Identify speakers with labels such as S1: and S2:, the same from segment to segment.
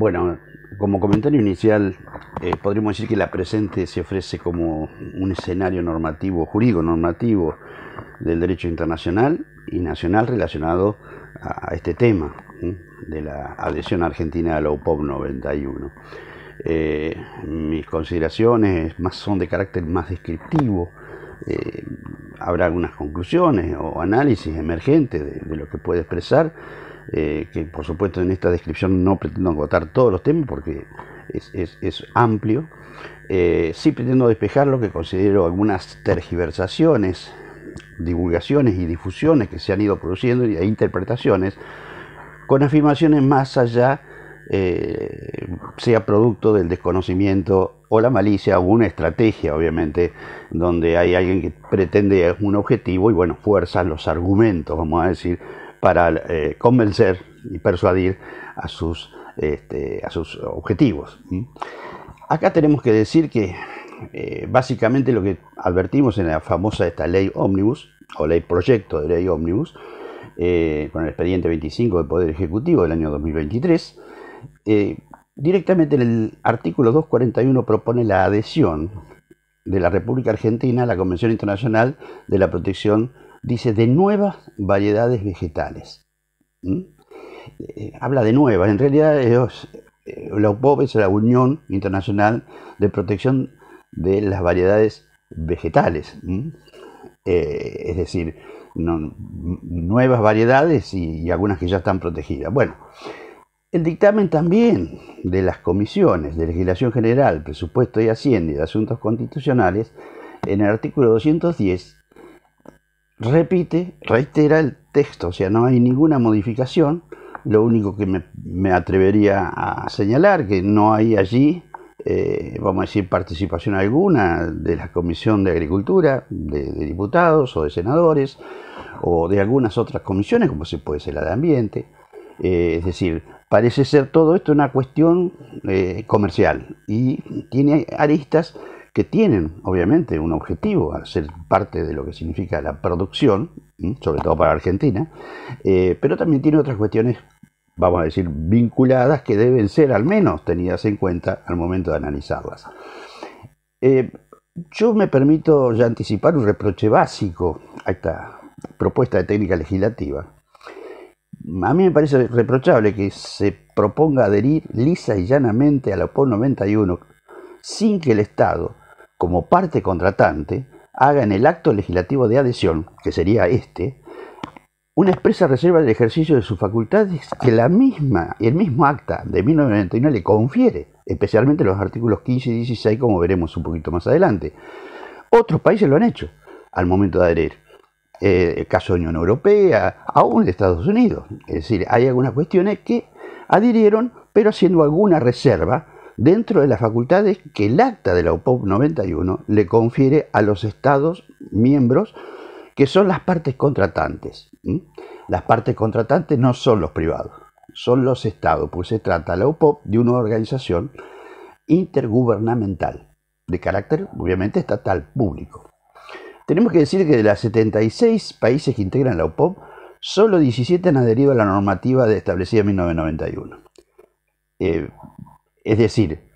S1: Bueno, como comentario inicial, podríamos decir que la presente se ofrece como un escenario normativo, jurídico normativo del derecho internacional y nacional relacionado a este tema, ¿sí?, de la adhesión argentina a la UPOV 91. Mis consideraciones son de carácter más descriptivo. Habrá algunas conclusiones o análisis emergentes de lo que puede expresar, que por supuesto en esta descripción no pretendo agotar todos los temas porque es amplio. Sí pretendo despejar lo que considero algunas tergiversaciones, divulgaciones y difusiones que se han ido produciendo e interpretaciones con afirmaciones más allá, sea producto del desconocimiento o la malicia o una estrategia, obviamente, donde hay alguien que pretende un objetivo y bueno, fuerza los argumentos, vamos a decir, para convencer y persuadir a sus objetivos. Acá tenemos que decir que básicamente lo que advertimos en la famosa esta ley ómnibus, o ley proyecto de ley ómnibus, con el expediente 25 del Poder Ejecutivo del año 2023, directamente en el artículo 241 propone la adhesión de la República Argentina a la Convención Internacional de la Protección, dice, de nuevas variedades vegetales. Habla de nuevas, en realidad la UPOV es la Unión Internacional de Protección de las Variedades Vegetales. Es decir, nuevas variedades y algunas que ya están protegidas. Bueno, el dictamen también de las comisiones de Legislación General, Presupuesto y Hacienda y de Asuntos Constitucionales, en el artículo 210, reitera el texto, o sea, no hay ninguna modificación. Lo único que me atrevería a señalar, que no hay allí, vamos a decir, participación alguna de la Comisión de Agricultura, de diputados o de senadores, o de algunas otras comisiones, como se puede ser la de Ambiente. Es decir, parece ser todo esto una cuestión comercial y tiene aristas que tienen, obviamente, un objetivo, al ser parte de lo que significa la producción, sobre todo para Argentina, pero también tiene otras cuestiones, vamos a decir, vinculadas, que deben ser al menos tenidas en cuenta al momento de analizarlas. Yo me permito ya anticipar un reproche básico a esta propuesta de técnica legislativa. A mí me parece reprochable que se proponga adherir lisa y llanamente a la UPOV 91 sin que el Estado, como parte contratante, haga en el acto legislativo de adhesión, que sería una expresa reserva del ejercicio de sus facultades que el mismo acta de 1991 le confiere, especialmente los artículos 15 y 16, como veremos un poquito más adelante. Otros países lo han hecho al momento de adherir. El caso de Unión Europea, aún de Estados Unidos. Es decir, hay algunas cuestiones que adhirieron, pero haciendo alguna reserva dentro de las facultades que el acta de la UPOV 91 le confiere a los Estados miembros, que son las partes contratantes. Las partes contratantes no son los privados, son los Estados, pues se trata la UPOV de una organización intergubernamental, de carácter obviamente estatal, público. Tenemos que decir que de las 76 países que integran la UPOV, solo 17 han adherido a la normativa establecida en 1991. Es decir,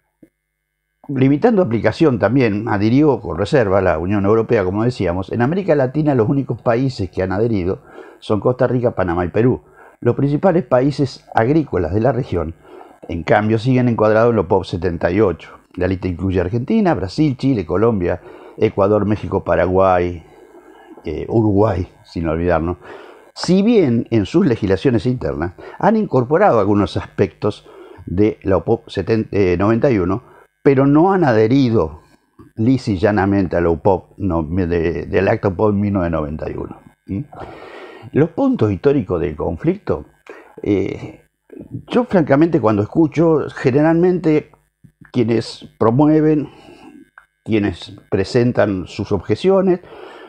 S1: limitando aplicación también, adhirió con reserva la Unión Europea, como decíamos. En América Latina los únicos países que han adherido son Costa Rica, Panamá y Perú. Los principales países agrícolas de la región, en cambio, siguen encuadrados en la UPOV 78. La lista incluye Argentina, Brasil, Chile, Colombia, Ecuador, México, Paraguay, Uruguay, sin olvidarnos. Si bien en sus legislaciones internas han incorporado algunos aspectos de la UPOV 91, pero no han adherido lisa y llanamente a la UPOV del acta UPOV 1991. Los puntos históricos del conflicto, yo francamente cuando escucho, generalmente quienes promueven, quienes presentan sus objeciones,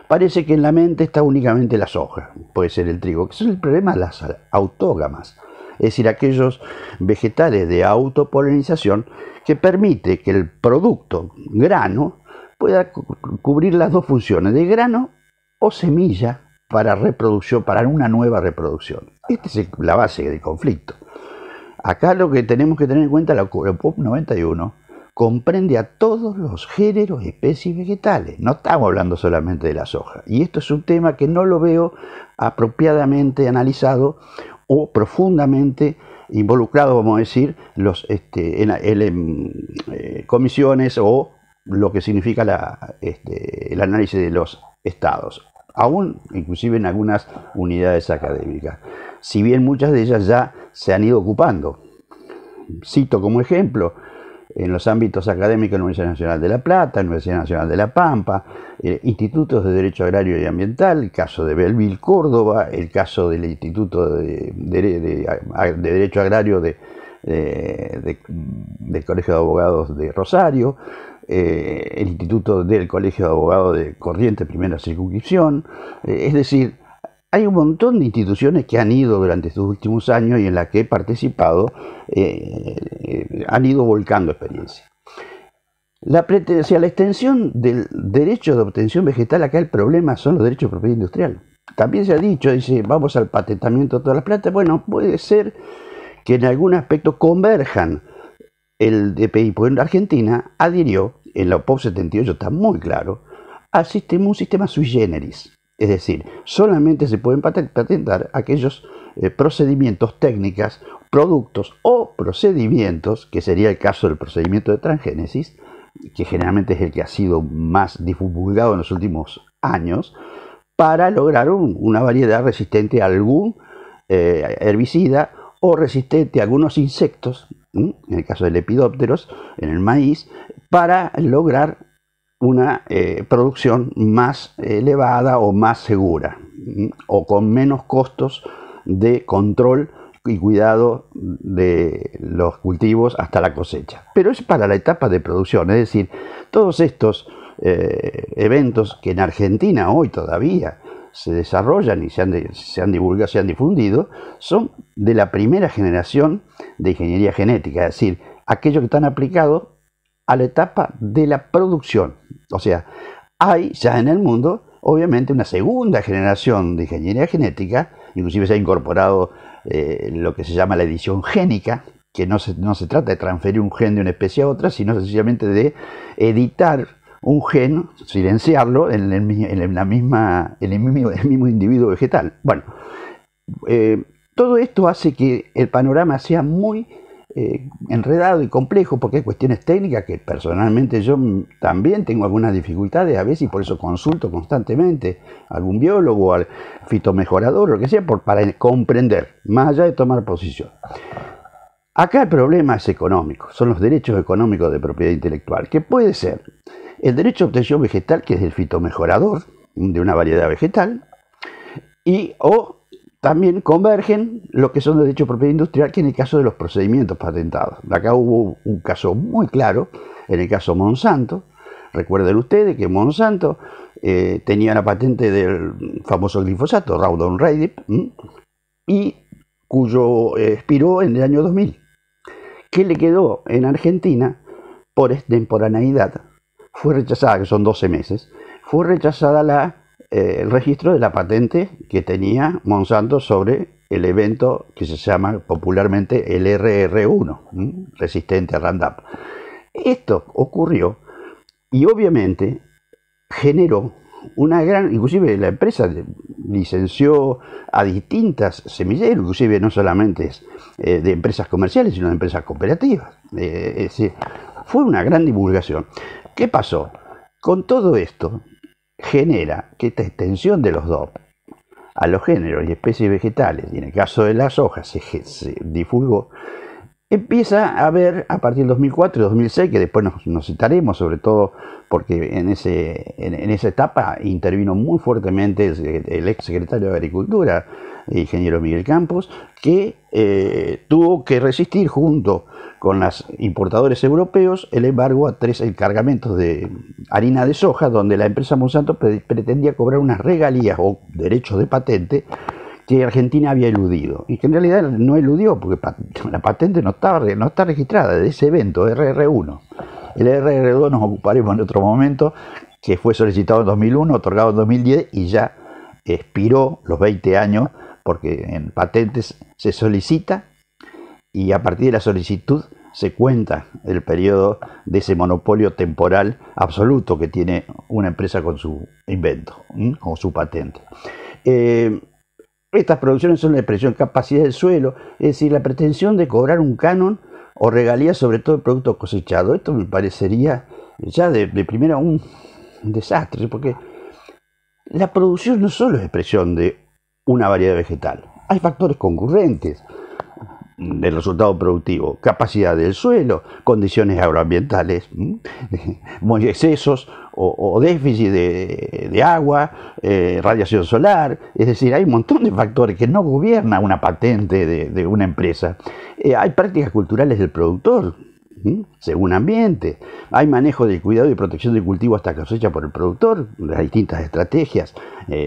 S1: parece que en la mente está únicamente la soja, puede ser el trigo, que es el problema de las autógamas, es decir, aquellos vegetales de autopolinización que permite que el producto grano pueda cubrir las dos funciones, de grano o semilla para reproducción, para una nueva reproducción. Esta es la base del conflicto. Acá lo que tenemos que tener en cuenta, la POP 91 comprende a todos los géneros, especies vegetales. No estamos hablando solamente de la soja. Y esto es un tema que no lo veo apropiadamente analizado o profundamente involucrado, vamos a decir, comisiones o lo que significa el análisis de los estados, aún inclusive en algunas unidades académicas, si bien muchas de ellas ya se han ido ocupando. Cito como ejemplo en los ámbitos académicos la Universidad Nacional de La Plata, la Universidad Nacional de La Pampa, institutos de Derecho Agrario y Ambiental, el caso de Belleville, Córdoba, el caso del Instituto de Derecho Agrario del Colegio de Abogados de Rosario, el Instituto del Colegio de Abogados de Corrientes, Primera Circunscripción, es decir, hay un montón de instituciones que han ido durante estos últimos años y en las que he participado, han ido volcando experiencia. La extensión del derecho de obtención vegetal, acá el problema son los derechos de propiedad industrial. También se ha dicho, dice, vamos al patentamiento de todas las plantas. Bueno, puede ser que en algún aspecto converjan el DPI, porque en Argentina adhirió, en la POP 78 está muy claro, un sistema sui generis. Es decir, solamente se pueden patentar aquellos procedimientos técnicos, productos o procedimientos, que sería el caso del procedimiento de transgénesis, que generalmente es el que ha sido más divulgado en los últimos años, para lograr una variedad resistente a algún herbicida o resistente a algunos insectos, en el caso del lepidópteros, en el maíz, para lograr una producción más elevada o más segura, o con menos costos de control y cuidado de los cultivos hasta la cosecha. Pero es para la etapa de producción, es decir, todos estos eventos que en Argentina hoy todavía se desarrollan y se han divulgado, se han difundido, son de la primera generación de ingeniería genética, es decir, aquellos que están aplicados a la etapa de la producción. O sea, hay ya en el mundo, obviamente, una segunda generación de ingeniería genética, inclusive se ha incorporado lo que se llama la edición génica, que no se trata de transferir un gen de una especie a otra, sino sencillamente de editar un gen, silenciarlo en el mismo individuo vegetal. Bueno, todo esto hace que el panorama sea muy enredado y complejo, porque hay cuestiones técnicas que personalmente yo también tengo algunas dificultades a veces, y por eso consulto constantemente a algún biólogo, al fitomejorador, lo que sea, para comprender, más allá de tomar posición. Acá el problema es económico, son los derechos económicos de propiedad intelectual, que puede ser el derecho a obtención vegetal, que es el fitomejorador de una variedad vegetal, o también convergen lo que son los derechos de propiedad industrial, que en el caso de los procedimientos patentados. Acá hubo un caso muy claro, en el caso Monsanto. Recuerden ustedes que Monsanto tenía la patente del famoso glifosato, Roundup Ready, y cuyo expiró en el año 2000. ¿Qué le quedó en Argentina por extemporaneidad? Fue rechazada, que son 12 meses, fue rechazada el registro de la patente que tenía Monsanto sobre el evento que se llama popularmente el RR1, resistente a Roundup. Esto ocurrió y obviamente generó una gran, inclusive la empresa licenció a distintas semilleros, inclusive no solamente de empresas comerciales, sino de empresas cooperativas. Es decir, fue una gran divulgación. ¿Qué pasó? Con todo esto genera que esta extensión de los DOP a los géneros y especies vegetales, y en el caso de las hojas se divulgó, empieza a haber a partir del 2004 y 2006, que después nos citaremos, sobre todo porque en esa etapa intervino muy fuertemente el ex secretario de Agricultura, el ingeniero Miguel Campos, que tuvo que resistir junto con los importadores europeos el embargo a 3 cargamentos de harina de soja, donde la empresa Monsanto pretendía cobrar unas regalías o derechos de patente que Argentina había eludido, y que en realidad no eludió, porque la patente no está registrada de ese evento, RR1. El RR2 nos ocuparemos en otro momento, que fue solicitado en 2001, otorgado en 2010, y ya expiró los 20 años, porque en patentes se solicita y a partir de la solicitud se cuenta el periodo de ese monopolio temporal absoluto que tiene una empresa con su invento, con su patente. Estas producciones son la expresión capacidad del suelo, es decir, la pretensión de cobrar un canon o regalías sobre todo el producto cosechado. Esto me parecería ya de primera un desastre, porque la producción no solo es expresión de una variedad vegetal, hay factores concurrentes del resultado productivo, capacidad del suelo, condiciones agroambientales, excesos o déficit de agua, radiación solar, es decir, hay un montón de factores que no gobierna una patente de una empresa. Hay prácticas culturales del productor, según ambiente, hay manejo de cuidado y protección del cultivo hasta cosecha por el productor, las distintas estrategias,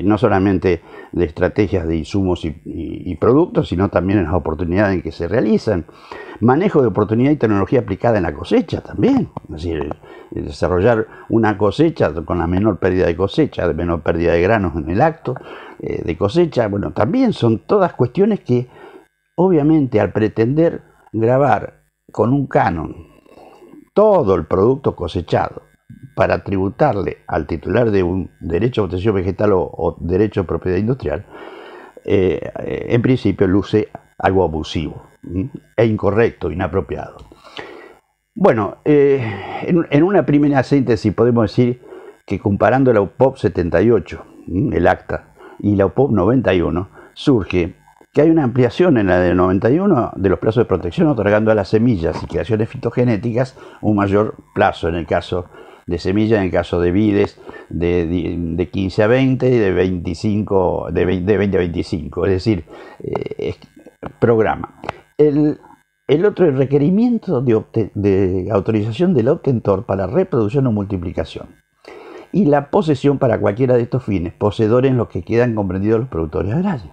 S1: no solamente de estrategias de insumos y productos, sino también en las oportunidades en que se realizan, manejo de oportunidad y tecnología aplicada en la cosecha también, es decir, desarrollar una cosecha con la menor pérdida de cosecha, de menor pérdida de granos en el acto de cosecha, bueno, también son todas cuestiones que obviamente al pretender grabar con un canon todo el producto cosechado para tributarle al titular de un derecho a protección vegetal o derecho a propiedad industrial, en principio luce algo abusivo e incorrecto, inapropiado. Bueno, en una primera síntesis podemos decir que comparando la UPOV 78, el acta, y la UPOV 91, surge que hay una ampliación en la del 91 de los plazos de protección, otorgando a las semillas y creaciones fitogenéticas un mayor plazo, en el caso de semillas, en el caso de vides, de 15 a 20 y de 20 a 25, es decir, programa. El otro, el requerimiento de autorización del obtentor para reproducción o multiplicación, y la posesión para cualquiera de estos fines, poseedores en los que quedan comprendidos los productores agrarios.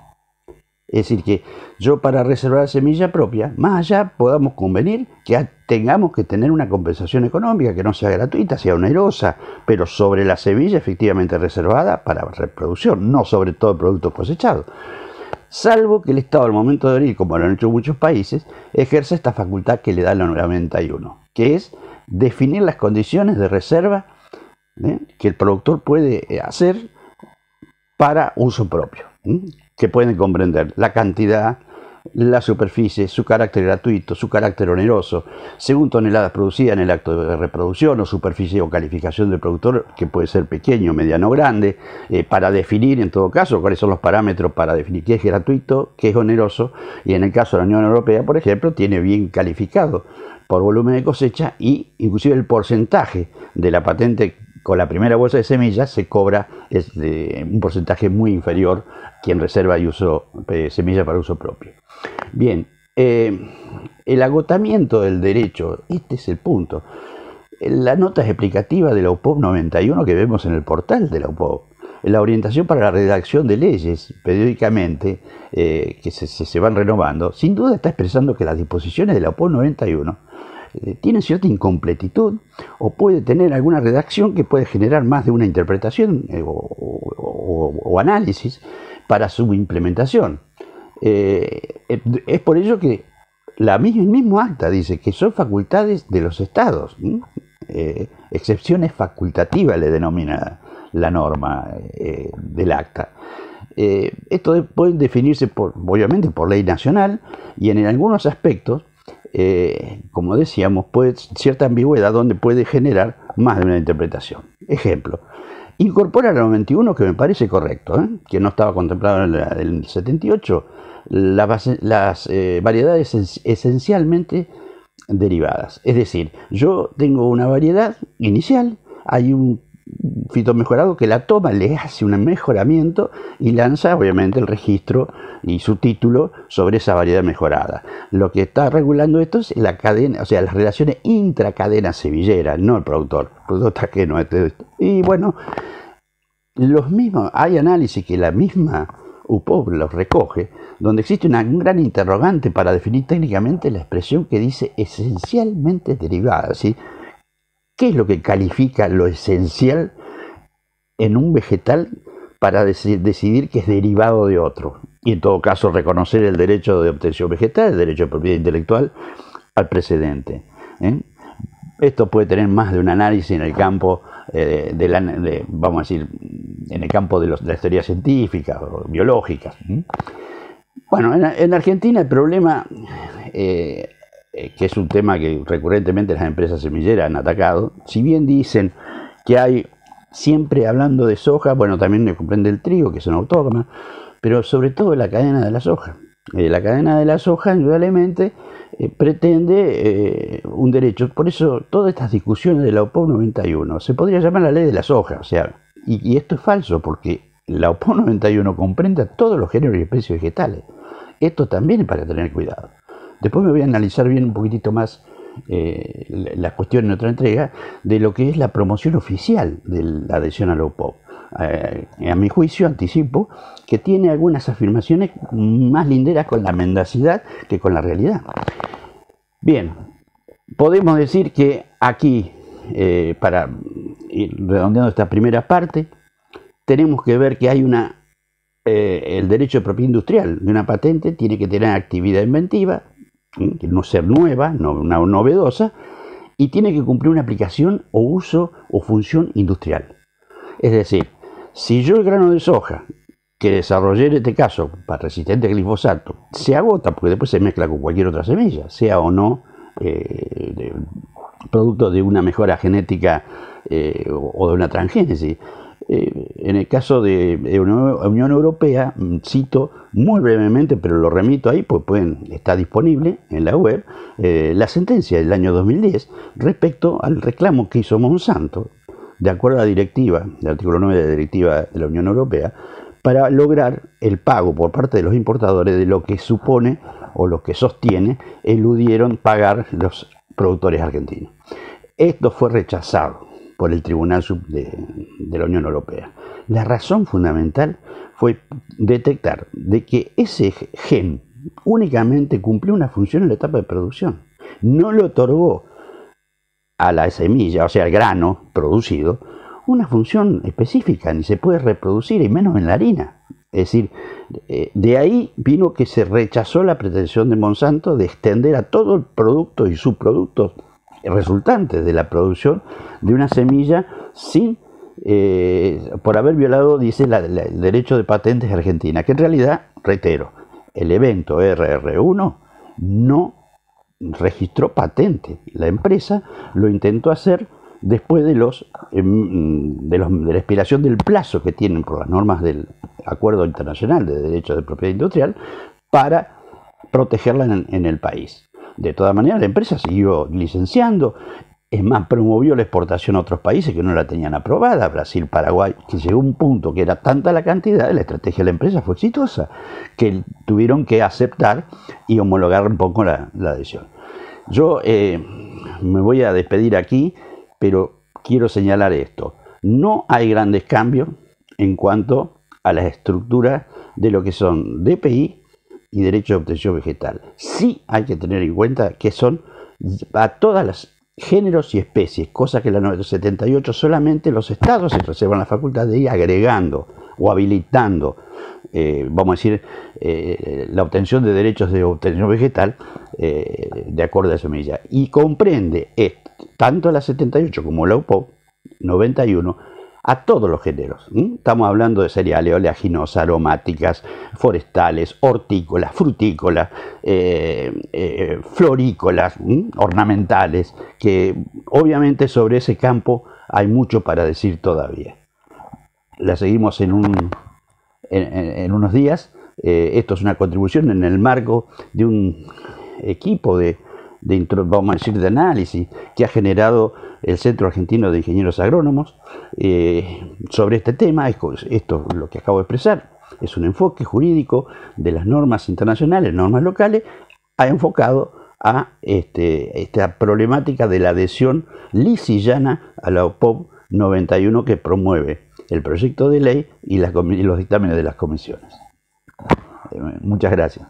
S1: Es decir, que yo para reservar semilla propia, más allá podamos convenir que tengamos que tener una compensación económica, que no sea gratuita, sea onerosa, pero sobre la semilla efectivamente reservada para reproducción, no sobre todo el producto cosechado. Salvo que el Estado al momento de abrir, como lo han hecho muchos países, ejerce esta facultad que le da la 91, que es definir las condiciones de reserva que el productor puede hacer para uso propio, que pueden comprender la cantidad, la superficie, su carácter gratuito, su carácter oneroso, según toneladas producidas en el acto de reproducción o superficie o calificación del productor, que puede ser pequeño, mediano o grande, para definir en todo caso cuáles son los parámetros para definir qué es gratuito, qué es oneroso, y en el caso de la Unión Europea, por ejemplo, tiene bien calificado por volumen de cosecha y inclusive el porcentaje de la patente con la primera bolsa de semillas se cobra un porcentaje muy inferior quien reserva y semillas para uso propio. Bien, el agotamiento del derecho, este es el punto. La nota explicativa de la UPOV 91 que vemos en el portal de la UPOV, la orientación para la redacción de leyes periódicamente que se van renovando, sin duda está expresando que las disposiciones de la UPOV 91 tienen cierta incompletitud o puede tener alguna redacción que puede generar más de una interpretación o análisis para su implementación. Es por ello que el mismo acta dice que son facultades de los estados, excepciones facultativas le denomina la norma del acta. Esto puede definirse obviamente por ley nacional y en algunos aspectos, como decíamos, puede cierta ambigüedad donde puede generar más de una interpretación. Ejemplo, incorpora la 91, que me parece correcto, que no estaba contemplado en el 78, las variedades esencialmente derivadas. Es decir, yo tengo una variedad inicial, hay un fitomejorado que la toma, le hace un mejoramiento y lanza obviamente el registro y su título sobre esa variedad mejorada. Lo que está regulando esto es la cadena, o sea, las relaciones intracadena semillera, no el productor. El productor está ajeno a esto. Y bueno, los mismos, hay análisis que la misma UPOV los recoge, donde existe un gran interrogante para definir técnicamente la expresión que dice esencialmente derivada, ¿sí? ¿Qué es lo que califica lo esencial en un vegetal para decidir que es derivado de otro? y en todo caso reconocer el derecho de obtención vegetal, el derecho de propiedad intelectual al precedente. Esto puede tener más de un análisis en el campo vamos a decir, en el campo de las teorías científicas o biológicas. Bueno, en Argentina el problema, que es un tema que recurrentemente las empresas semilleras han atacado, si bien dicen que hay, siempre hablando de soja, bueno, también me comprende el trigo, que es una autógama, pero sobre todo la cadena de la soja. La cadena de la soja, indudablemente, pretende un derecho. Por eso, todas estas discusiones de la OPOV 91 se podría llamar la ley de la soja. O sea, y esto es falso, porque la OPOV 91 comprende a todos los géneros y especies vegetales. Esto también es para tener cuidado. Después me voy a analizar bien un poquitito más la cuestión en otra entrega de lo que es la promoción oficial de la adhesión a la OPOV. A mi juicio, anticipo que tiene algunas afirmaciones más linderas con la mendacidad que con la realidad. Bien, podemos decir que aquí, para ir redondeando esta primera parte, tenemos que ver que hay el derecho de propiedad industrial de una patente tiene que tener actividad inventiva, no ser nueva, no novedosa, y tiene que cumplir una aplicación o uso o función industrial. Es decir, si yo el grano de soja que desarrollé en este caso para resistente al glifosato se agota porque después se mezcla con cualquier otra semilla, sea o no producto de una mejora genética o de una transgénesis. En el caso de Unión Europea, cito muy brevemente, pero lo remito ahí, pues está disponible en la web, la sentencia del año 2010 respecto al reclamo que hizo Monsanto, de acuerdo a la directiva, el artículo 9 de la directiva de la Unión Europea, para lograr el pago por parte de los importadores de lo que supone o lo que sostiene eludieron pagar los productores argentinos. Esto fue rechazado por el Tribunal de la Unión Europea. La razón fundamental fue detectar de que ese gen únicamente cumplió una función en la etapa de producción. No le otorgó a la semilla, o sea, al grano producido, una función específica, ni se puede reproducir, y menos en la harina. Es decir, de ahí vino que se rechazó la pretensión de Monsanto de extender a todo el producto y subproductos resultantes de la producción de una semilla sin, por haber violado, dice, el derecho de patentes de Argentina, que en realidad, reitero, el evento RR1 no registró patente. La empresa lo intentó hacer después de la expiración del plazo que tienen por las normas del Acuerdo Internacional de Derechos de Propiedad Industrial para protegerla en el país. De todas maneras, la empresa siguió licenciando, es más, promovió la exportación a otros países que no la tenían aprobada, Brasil, Paraguay, que llegó a un punto que era tanta la cantidad, la estrategia de la empresa fue exitosa, que tuvieron que aceptar y homologar un poco la adhesión. Yo me voy a despedir aquí, pero quiero señalar esto. No hay grandes cambios en cuanto a la estructura de lo que son DPI y derecho de obtención vegetal. Sí hay que tener en cuenta que son a todas las géneros y especies, cosa que en la 978 solamente los estados se reservan la facultad de ir agregando o habilitando, vamos a decir, la obtención de derechos de obtención vegetal de acuerdo a la semilla. Y comprende tanto la 78 como la UPOV 91 a todos los géneros. Estamos hablando de cereales, oleaginosas, aromáticas, forestales, hortícolas, frutícolas, florícolas, ornamentales, que obviamente sobre ese campo hay mucho para decir todavía. La seguimos en unos días. Esto es una contribución en el marco de un equipo vamos a decir, de análisis que ha generado el Centro Argentino de Ingenieros Agrónomos sobre este tema. Esto es lo que acabo de expresar, es un enfoque jurídico de las normas internacionales, normas locales, ha enfocado a esta problemática de la adhesión lisillana a la OPOV 91 que promueve el proyecto de ley y los dictámenes de las comisiones. Muchas gracias.